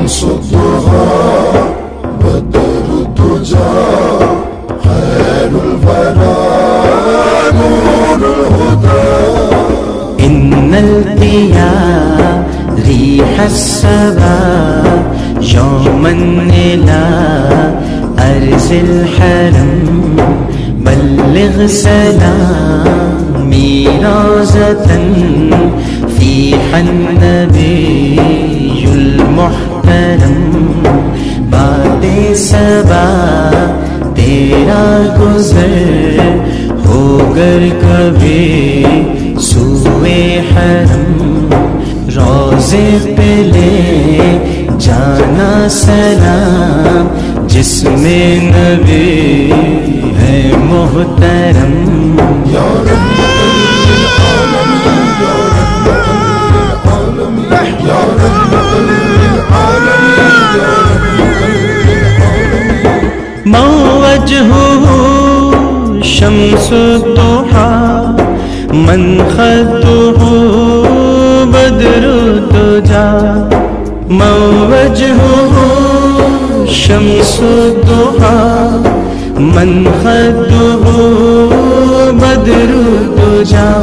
شمس الضحى بدر الدجى خير الورى نور الهدى إن القيا ريح السبا يوما إلى أرض الحرم بلغ سلامي روزة فيها النبي المحترم بعد سبا تیرا گزر ہو گر کبھی سوئے حرم روزے پہ لے جانا سلام جس میں نبی ہے محترم یا رحمت للعالمین یا رحمت للعالمین یا رحمت للعالمین موجهه شمس الضحى من خده بدر الدجى موجهه شمس الضحى من خده بدر الدجى